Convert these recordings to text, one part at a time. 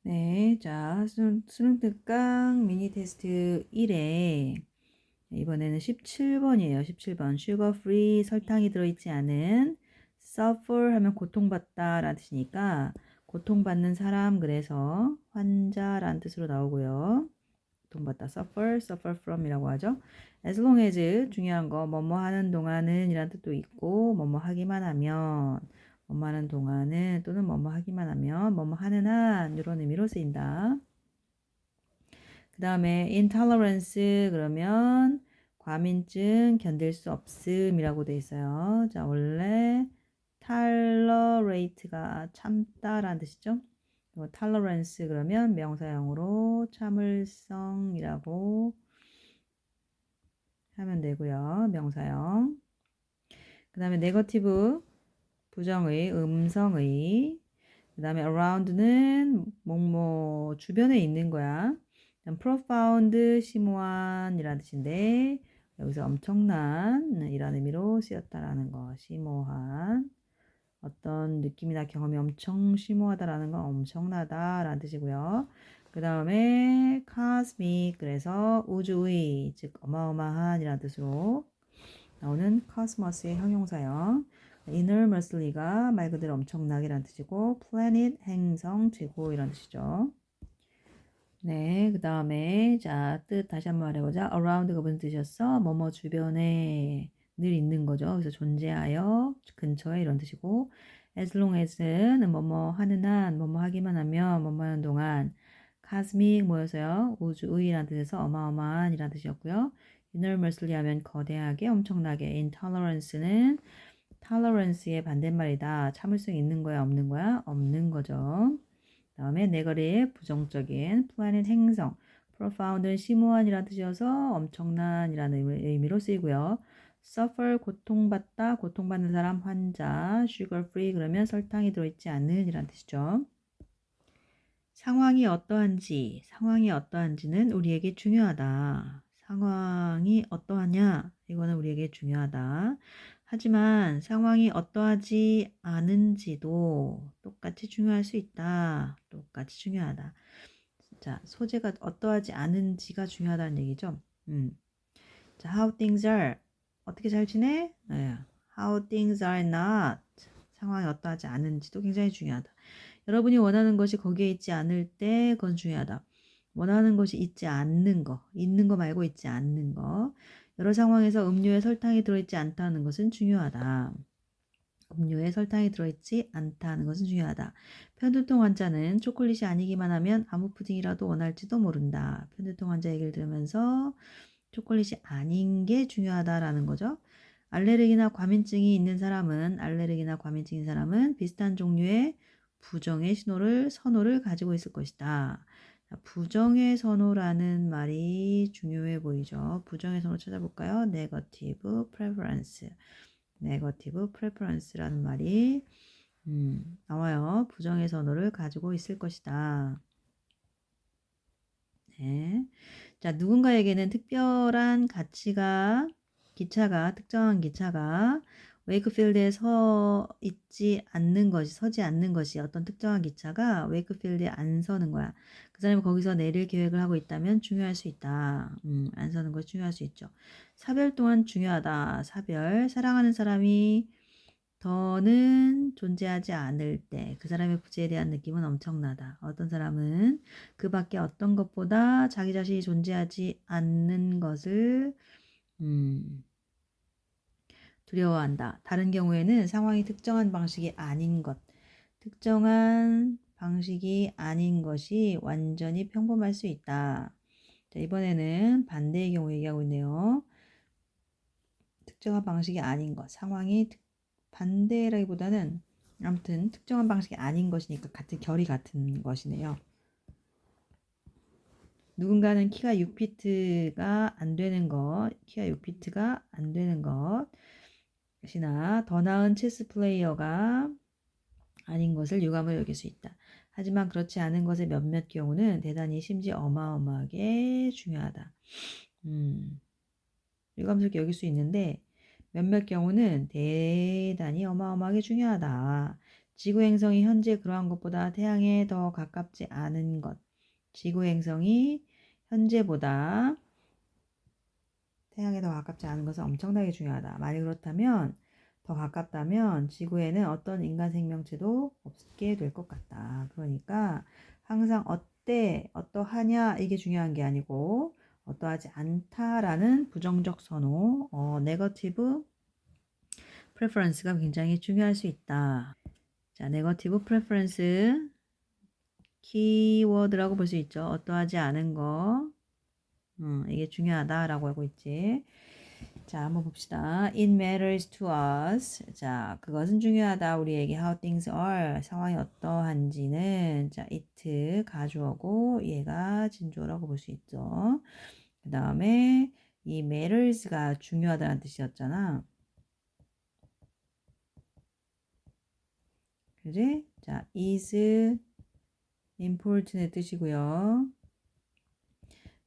네, 자, 수능 특강 미니 테스트 1회. 이번에는 17번이에요. 17번. sugar free 설탕이 들어있지 않은 suffer 하면 고통받다 라는 뜻이니까 고통받는 사람 그래서 환자라는 뜻으로 나오고요. 고통받다 suffer from 이라고 하죠. as long as 중요한 거 뭐뭐 하는 동안은 이란 뜻도 있고 뭐뭐 하기만 하면 뭐뭐 하는 동안은 또는 뭐뭐 하기만 하면 뭐뭐 하는 한 이런 의미로 쓰인다. 그 다음에 intolerance 그러면 과민증 견딜 수 없음이라고 돼 있어요. 자, 원래 tolerate가 참다라는 뜻이죠. tolerance 그러면 명사형으로 참을성이라고 하면 되고요. 명사형. 그 다음에 네거티브 부정의, 음성의. 그 다음에 around는 뭐뭐 주변에 있는 거야. profound, 심오한이라는 뜻인데 여기서 엄청난 이라는 의미로 쓰였다라는 거. 심오한. 어떤 느낌이나 경험이 엄청 심오하다라는 건 엄청나다라는 뜻이고요. 그 다음에 cosmic 그래서 우주의 즉 어마어마한이라는 뜻으로 나오는 cosmos의 형용사형. enormously가 말 그대로 엄청나게라는 뜻이고 planet 행성 최고 이런 뜻이죠. 네, 그 다음에 자, 뜻 다시 한번 말해보자. around가 무슨 뜻이었어? 뭐뭐 주변에 늘 있는 거죠. 그래서 존재하여 근처에 이런 뜻이고 as long as는 뭐뭐 하는 한, 뭐뭐 하기만 하면, 뭐뭐 하는 동안 cosmic 뭐여서요? 우주의라는 뜻에서 어마어마한 이라는 뜻이었고요. enormously 하면 거대하게 엄청나게 intolerance는 tolerance의 반대말이다. 참을성이 있는 거야 없는 거야? 없는 거죠. 다음에 네거리 부정적인 planet 행성 profound는 심오한이라는 뜻이어서 엄청난이라는 의미로 쓰이고요. suffer 고통받다 고통받는 사람 환자 sugar free 그러면 설탕이 들어있지 않는 이라는 뜻이죠. 상황이 어떠한지는 우리에게 중요하다. 상황이 어떠하냐 이거는 우리에게 중요하다. 하지만 상황이 어떠하지 않은지도 똑같이 중요할 수 있다. 똑같이 중요하다. 자, 소재가 어떠하지 않은지가 중요하다는 얘기죠. 자, how things are. 어떻게 잘 지내? 네. How things are not. 상황이 어떠하지 않은지도 굉장히 중요하다. 여러분이 원하는 것이 거기에 있지 않을 때 그건 중요하다. 원하는 것이 있지 않는 거, 있는 거 말고 있지 않는 거. 여러 상황에서 음료에 설탕이 들어있지 않다는 것은 중요하다. 음료에 설탕이 들어있지 않다는 것은 중요하다. 편두통 환자는 초콜릿이 아니기만 하면 아무 푸딩이라도 원할지도 모른다. 편두통 환자 얘기를 들으면서 초콜릿이 아닌 게 중요하다라는 거죠. 알레르기나 과민증이 있는 사람은 비슷한 종류의 부정의 선호를 가지고 있을 것이다. 부정의 선호라는 말이 중요해 보이죠. 부정의 선호 찾아볼까요? negative preference. negative preference라는 말이 나와요. 부정의 선호를 가지고 있을 것이다. 네. 자, 누군가에게는 특별한 가치가 특정한 기차가 웨이크필드에 서지 않는 것이 어떤 특정한 기차가 웨이크필드에 안 서는 거야. 그 사람이 거기서 내릴 계획을 하고 있다면 중요할 수 있다. 안 서는 것이 중요할 수 있죠. 사별 또한 중요하다. 사랑하는 사람이 더는 존재하지 않을 때 그 사람의 부재에 대한 느낌은 엄청나다. 어떤 사람은 그 밖에 어떤 것보다 자기 자신이 존재하지 않는 것을 두려워한다. 다른 경우에는 상황이 특정한 방식이 아닌 것이 완전히 평범할 수 있다. 자, 이번에는 반대의 경우 얘기하고 있네요. 특정한 방식이 아닌 것, 상황이 반대라기보다는 아무튼 특정한 방식이 아닌 것이니까 결이 같은 것이네요. 누군가는 키가 6피트가 안 되는 것이나 더 나은 체스 플레이어가 아닌 것을 유감으로 여길 수 있다. 하지만 그렇지 않은 것의 몇몇 경우는 대단히 심지어 어마어마하게 중요하다. 유감스럽게 여길 수 있는데 몇몇 경우는 대단히 어마어마하게 중요하다. 지구 행성이 현재 그러한 것보다 태양에 더 가깝지 않은 것. 지구 행성이 현재보다 태양에 더 가깝지 않은 것은 엄청나게 중요하다. 만약 그렇다면 더 가깝다면 지구에는 어떤 인간 생명체도 없게 될 것 같다. 그러니까 항상 어떠하냐 이게 중요한 게 아니고 어떠하지 않다라는 부정적 선호, 네거티브 프레퍼런스가 굉장히 중요할 수 있다. 자, 네거티브 프레퍼런스 키워드라고 볼 수 있죠. 어떠하지 않은 거, 이게 중요하다라고 하고 있지. 자, 한번 봅시다. It matters to us. 자, 그것은 중요하다. 우리에게 how things are. 상황이 어떠한지는 자, it 가주어고 얘가 진주어라고 볼 수 있죠. 그 다음에 이 matters가 중요하다는 뜻이었잖아. 그지? 자, is important의 뜻이고요.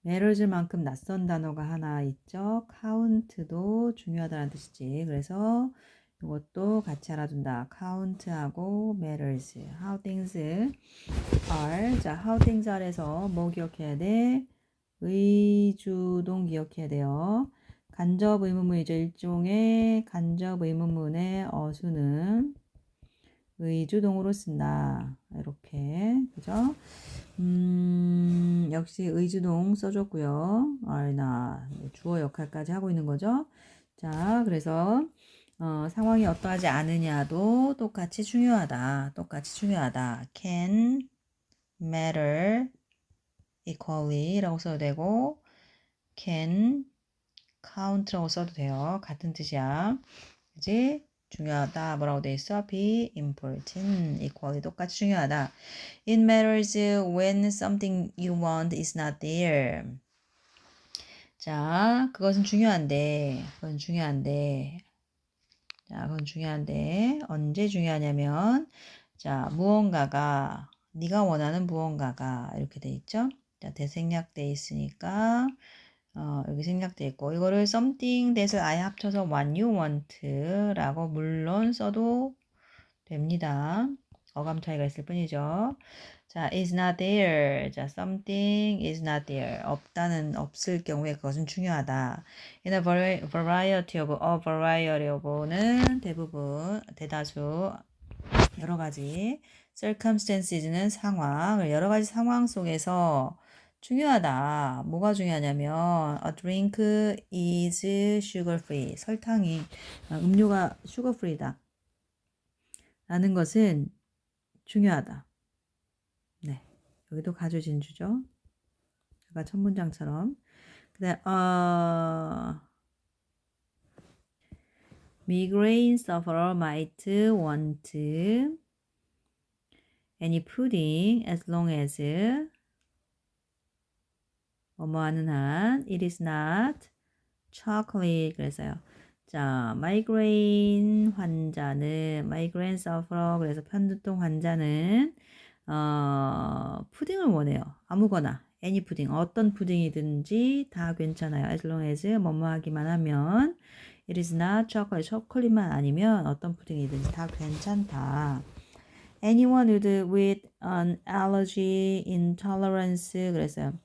matters만큼 낯선 단어가 하나 있죠. count도 중요하다는 뜻이지. 그래서 이것도 같이 알아둔다. count하고 matters. how things are. 자, how things are에서 뭐 기억해야 돼? 의주동 기억해야 돼요. 간접 의문문이죠. 일종의 간접 의문문의 어수는 의주동으로 쓴다. 이렇게. 그죠? 역시 의주동 써줬고요. 알나 주어 역할까지 하고 있는 거죠. 자, 그래서 상황이 어떠하지 않으냐도 똑같이 중요하다. 똑같이 중요하다. can matter equally 라고 써도 되고 can count라고 써도 돼요. 같은 뜻이야. 그지? 중요하다. 뭐라고 돼 있어? be important. equally 똑같이 중요하다. It matters when something you want is not there. 자, 그것은 중요한데, 그건 중요한데, 언제 중요하냐면, 자, 무언가가, 네가 원하는 무언가가 이렇게 돼 있죠? 자, 대생략돼 있으니까, 여기 생략돼 있고, 이거를 something that을 아예 합쳐서 what you want 라고 물론 써도 됩니다. 어감 차이가 있을 뿐이죠. 자, is not there. 자, something is not there. 없을 경우에 그것은 중요하다. In a variety of는 대다수, 여러 가지. circumstances는 상황, 여러 가지 상황 속에서 중요하다. 뭐가 중요하냐면, a drink is sugar free. 음료가 sugar free다. 라는 것은 중요하다. 네. 여기도 가주진주죠. 아까 첫 문장처럼. migraine sufferer might want any pudding as long as 뭐뭐하는 한 it is not chocolate. 그래서요. 자, 마이그레인 sufferer 그래서 편두통 환자는 푸딩을 원해요. 아무거나 any 푸딩 어떤 푸딩이든지 다 괜찮아요. as long as 뭐뭐하기만 하면 it is not chocolate 초콜릿만 아니면 어떤 푸딩이든지 다 괜찮다. anyone with an allergy intolerance 그래서요.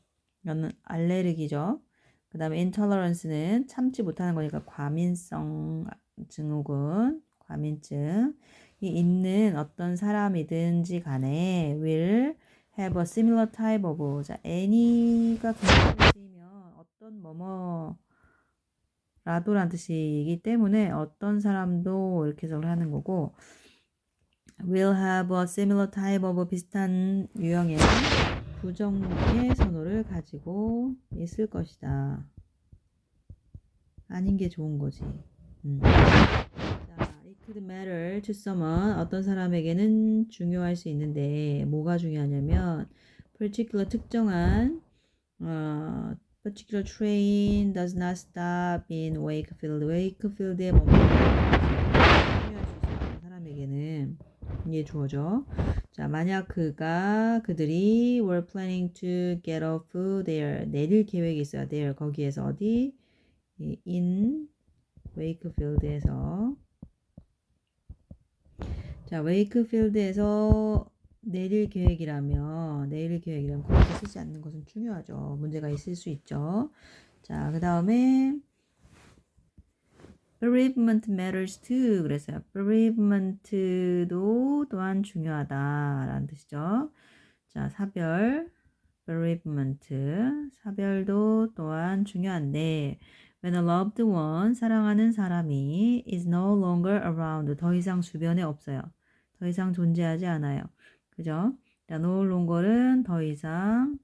이거는 알레르기죠. 그 다음에 intolerance는 참지 못하는 거니까 과민성 증후군, 과민증이 있는 어떤 사람이든지 간에 will have a similar type of. 자, any가 근접이면 어떤 뭐뭐라도란 뜻이기 때문에 어떤 사람도 이렇게 해석을 하는 거고 will have a similar type of 비슷한 유형의 부정의 선호를 가지고 있을 것이다. 아닌 게 좋은 거지. 자, it could matter to someone. 어떤 사람에게는 중요할 수 있는데 뭐가 중요하냐면 particular 특정한 particular train does not stop in Wakefield. Wakefield에 중요할 수 있는 사람에게는 이게 주어져. 자, 만약 그들이 were planning to get off there. 내릴 계획이 있어요. there. 거기에서 어디? in Wakefield에서. 자, 자, 웨이크필드에서 내릴 계획이라면 거기서 쓰지 않는 것은 중요하죠. 문제가 있을 수 있죠. 자, 그 다음에 bereavement matters too 그랬어요. bereavement도 또한 중요하다라는 뜻이죠. 자, 사별 bereavement 사별도 또한 중요한데 when a loved one 사랑하는 사람이 is no longer around 더 이상 주변에 없어요. 더 이상 존재하지 않아요. 그죠? 자, no longer은 더 이상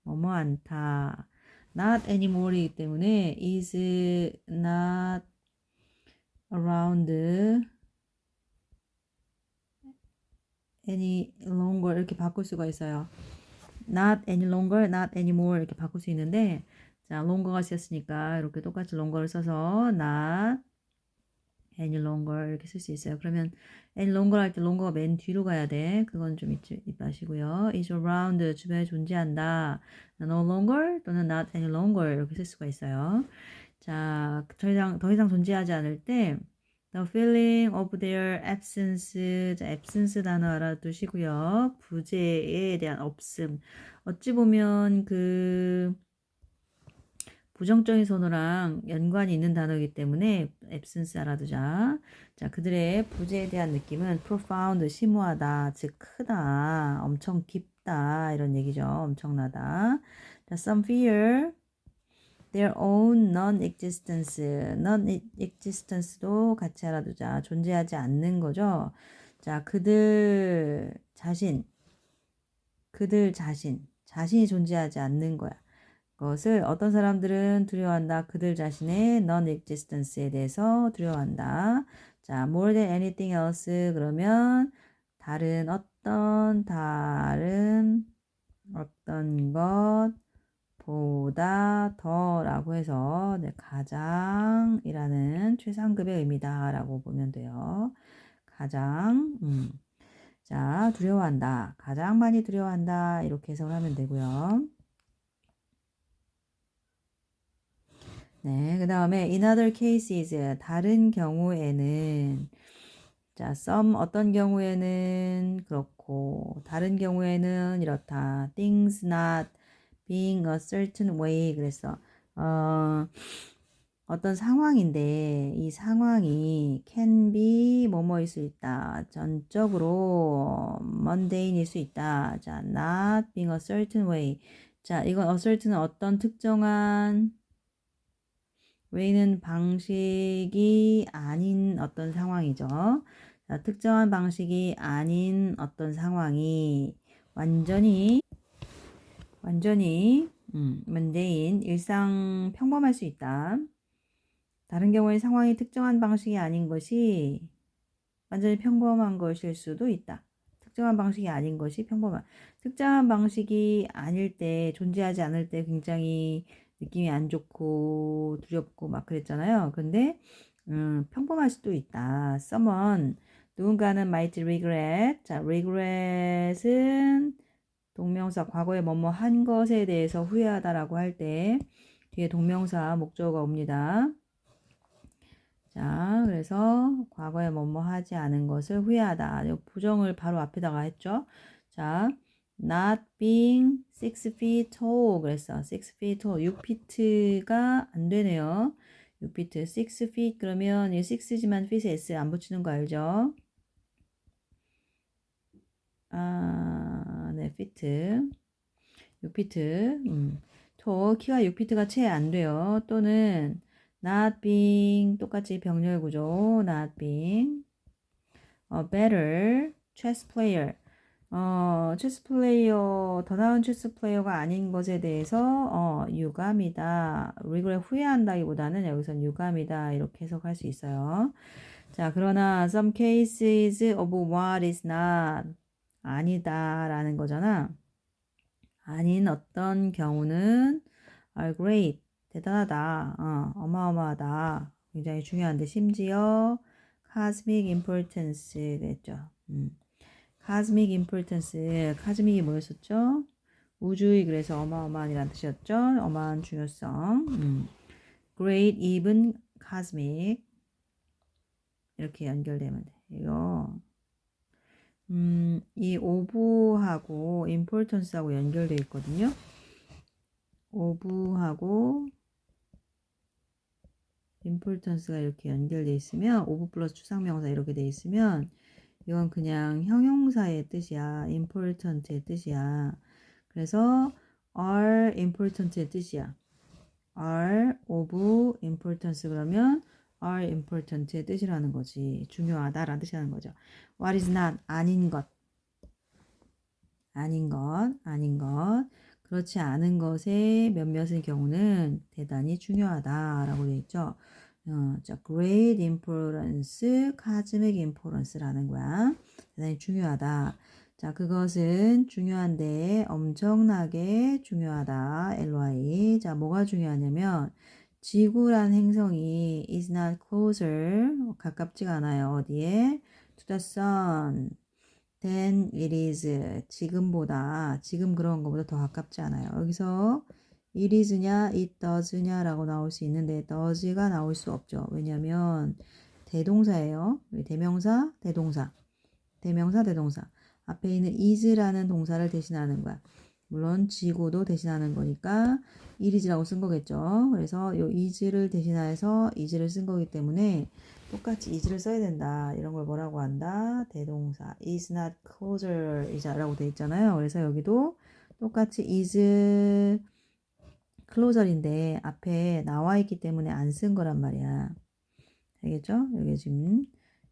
뭐뭐 않다. not anymore이기 때문에 is not around any longer 이렇게 바꿀 수가 있어요. not any longer, not anymore 이렇게 바꿀 수 있는데 자, longer가 쓰였으니까 이렇게 똑같이 longer를 써서 not any longer 이렇게 쓸 수 있어요. 그러면 any longer 할 때 longer가 맨 뒤로 가야 돼. 그건 좀 잊지 마시고요. is around 주변에 존재한다. no longer 또는 not any longer 이렇게 쓸 수가 있어요. 자, 더 이상 존재하지 않을 때 the feeling of their absence, 자, absence 단어 알아두시고요. 부재에 대한 없음. 어찌 보면 그 부정적인 선호랑 연관이 있는 단어이기 때문에 absence 알아두자. 자, 그들의 부재에 대한 느낌은 profound, 심오하다, 즉 크다, 엄청 깊다 이런 얘기죠. 엄청나다. 자, some fear their own non-existence, non-existence도 같이 알아두자. 존재하지 않는 거죠. 자, 그들 자신이 존재하지 않는 거야. 그것을 어떤 사람들은 두려워한다. 그들 자신의 non-existence에 대해서 두려워한다. 자, more than anything else 그러면 다른 어떤 것 보다 더라고 해서 네, 가장이라는 최상급의 의미다라고 보면 돼요. 가장 자, 두려워한다. 가장 많이 두려워한다. 이렇게 해석을 하면 되고요. 네, 그 다음에 in other cases 다른 경우에는 자, some 어떤 경우에는 그렇고 다른 경우에는 이렇다. things not being a certain way 그래서 어떤 상황인데 이 상황이 can be 뭐뭐일 수 있다. 전적으로 mundane일 수 있다. 자, not being a certain way. 자, 이건 a certain은 어떤 특정한 way는 방식이 아닌 어떤 상황이죠. 자, 특정한 방식이 아닌 어떤 상황이 완전히 mundane 일상 평범할 수 있다. 다른 경우에 상황이 특정한 방식이 아닌 것이 완전히 평범한 것일 수도 있다. 특정한 방식이 아닌 것이 특정한 방식이 아닐 때, 존재하지 않을 때 굉장히 느낌이 안 좋고 두렵고 막 그랬잖아요. 근데 평범할 수도 있다. Someone 누군가는 might regret. 자, regret은 동명사 과거에 뭐뭐 한 것에 대해서 후회하다라고 할 때 뒤에 동명사 목적어가 옵니다. 자, 그래서 과거에 뭐뭐 하지 않은 것을 후회하다. 부정을 바로 앞에다가 했죠. 자, not being 6 feet tall 그랬어. 6 feet tall. 6피트가 안 되네요. 6피트. 6 feet 그러면 이 6지만 feet에 s 안 붙이는 거 알죠? 아, 네, feet. 6피트. 키가 6피트가 채 안 돼요. 또는 not being 똑같이 병렬 구조 not being better chess player 체스 플레이어 더 나은 체스 플레이어가 아닌 것에 대해서 유감이다. regret 후회한다기보다는 여기선 유감이다 이렇게 해석할 수 있어요. 자, 그러나 some cases of what is not 아니다 라는 거잖아. 아닌 어떤 경우는 are great 대단하다, 어마어마하다, 굉장히 중요한데 심지어 cosmic importance 그랬죠. cosmic importance, cosmic이 뭐였었죠? 우주의 그래서 어마어마한이라는 뜻이었죠. 어마한 중요성. great, even, cosmic 이렇게 연결되면 돼. 이거 이 오브하고 importance하고 연결되어 있거든요. 오브하고 importance가 이렇게 연결되어 있으면 오브 플러스 추상명사 이렇게 되어 있으면 이건 그냥 형용사의 뜻이야. important의 뜻이야. 그래서 are important의 뜻이야. are of importance 그러면 are important의 뜻이라는 거지. 중요하다라는 뜻이라는 거죠. what is not 아닌 것. 아닌 것. 아닌 것. 그렇지 않은 것의 몇몇의 경우는 대단히 중요하다라고 되어 있죠. 자, great importance, cosmic importance라는 거야. 대단히 중요하다. 자, 그것은 중요한데 엄청나게 중요하다. ly. 자, 뭐가 중요하냐면 지구란 행성이 is not closer, 가깝지가 않아요. 어디에? to the sun. than it is. 지금보다, 지금 그런 것보다 더 가깝지 않아요. 여기서 it is냐, it does냐 라고 나올 수 있는데 does가 나올 수 없죠. 왜냐면 대동사예요. 대명사, 대동사. 대명사, 대동사. 앞에 있는 is라는 동사를 대신하는 거야. 물론 지구도 대신하는 거니까 it is라고 쓴 거겠죠. 그래서 요 is를 대신해서 is를 쓴 거기 때문에 똑같이 is를 써야 된다. 이런 걸 뭐라고 한다? 대동사. is not closer 이라고 돼 있잖아요. 그래서 여기도 똑같이 is closer인데 앞에 나와 있기 때문에 안 쓴 거란 말이야. 알겠죠? 여기 지금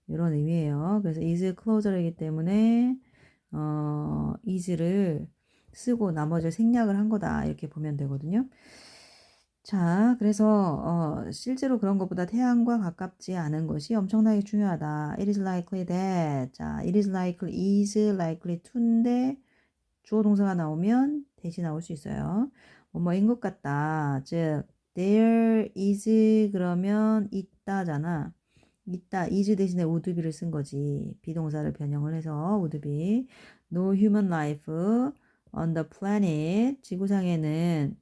이런 의미예요. 그래서 is closer이기 때문에 is를 쓰고 나머지를 생략을 한 거다. 이렇게 보면 되거든요. 자, 그래서 실제로 그런 것보다 태양과 가깝지 않은 것이 엄청나게 중요하다. It is likely that. 자, it is likely, is likely to인데 주어 동사가 나오면 대신 나올 수 있어요. 뭐뭐인 것 같다. 즉, there is 그러면 있다잖아. 있다. is 대신에 would be를 쓴 거지. 비동사를 변형을 해서 would be. No human life on the planet. 지구상에는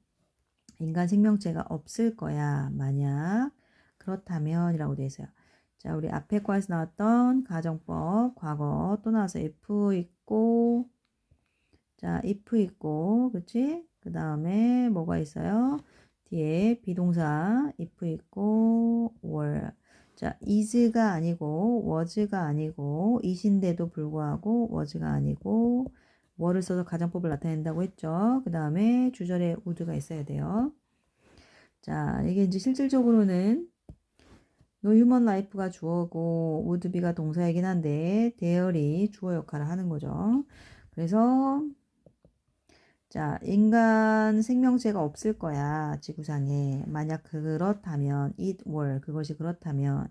인간 생명체가 없을 거야. 만약 그렇다면 이라고 되어 있어요. 자, 우리 앞에 과에서 나왔던 가정법 과거 또 나와서 if 있고 자, if 있고 그치? 그 다음에 뭐가 있어요? 뒤에 비동사 if 있고 were. 자, is가 아니고 was가 아니고 is인데도 불구하고 was가 아니고 were를 써서 가정법을 나타낸다고 했죠. 그 다음에 주절에 would가 있어야 돼요. 자, 이게 이제 실질적으로는 no human life가 주어고 would be가 동사이긴 한데 there이 주어 역할을 하는 거죠. 그래서 자, 인간 생명체가 없을 거야, 지구상에. 만약 그렇다면, it were, 그것이 그렇다면,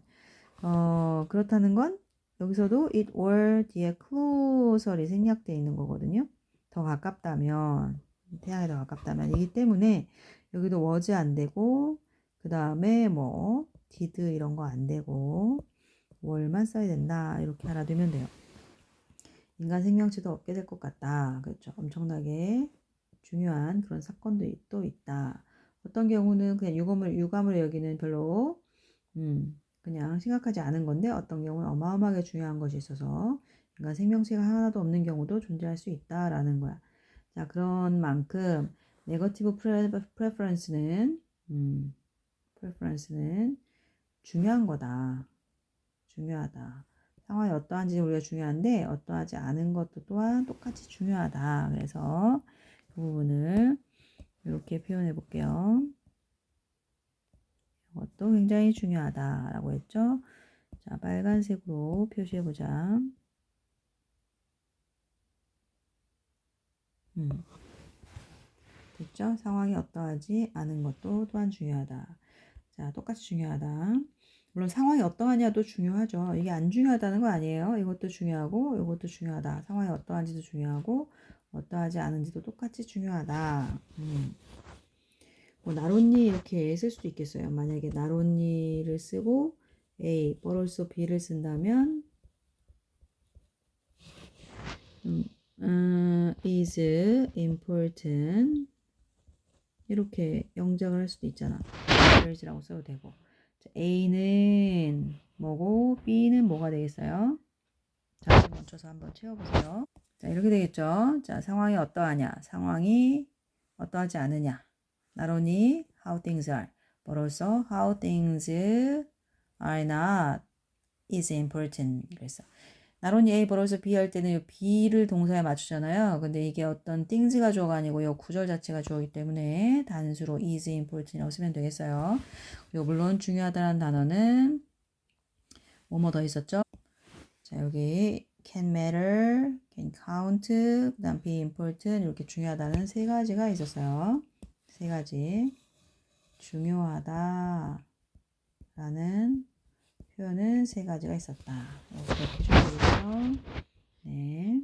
그렇다는 건 여기서도 it were 뒤에 closer이 생략되어 있는 거거든요. 더 가깝다면, 태양에 더 가깝다면. 이기 때문에 여기도 was 안 되고, 그 다음에 뭐, did 이런 거 안 되고, were만 써야 된다. 이렇게 알아두면 돼요. 인간 생명체도 없게 될 것 같다. 그렇죠. 엄청나게 중요한 그런 사건도 또 있다. 어떤 경우는 그냥 유감을 여기는 별로 그냥 심각하지 않은 건데 어떤 경우는 어마어마하게 중요한 것이 있어서 인간 생명체가 하나도 없는 경우도 존재할 수 있다라는 거야. 자, 그런 만큼 네거티브 프레퍼런스는 중요한 거다. 중요하다. 상황이 어떠한지 우리가 중요한데 어떠하지 않은 것도 또한 똑같이 중요하다. 그래서 그 부분을 이렇게 표현해 볼게요. 이것도 굉장히 중요하다라고 했죠. 자, 빨간색으로 표시해 보자. 됐죠? 상황이 어떠하지 않은 것도 또한 중요하다. 자, 똑같이 중요하다. 물론 상황이 어떠하냐도 중요하죠. 이게 안 중요하다는 거 아니에요. 이것도 중요하고 이것도 중요하다. 상황이 어떠한지도 중요하고 어떠하지 않은지도 똑같이 중요하다. 뭐 나론니 이렇게 쓸 수도 있겠어요. 만약에 나론니를 쓰고 A, but also B를 쓴다면 is important 이렇게 영작을 할 수도 있잖아. 라고 써도 되고 A는 뭐고 B는 뭐가 되겠어요? 멈춰서 한번 채워보세요. 자, 이렇게 되겠죠. 자, 상황이 어떠하냐? 상황이 어떠하지 않으냐? Not only how things are, but also how things are not is important. 그래서 not only A, but also B 할 때는 이 B를 동사에 맞추잖아요. 근데 이게 어떤 things가 주어가 아니고 이 구절 자체가 주어이기 때문에 단수로 is important이라고 쓰면 되겠어요. 그리고 물론 중요하다는 단어는 뭐뭐 더 있었죠? 자, 여기 can matter, can count, 그 다음 be important 이렇게 중요하다는 세 가지가 있었어요. 세 가지. 중요하다 라는 표현은 세 가지가 있었다. 이렇게 기억해 주세요. 네.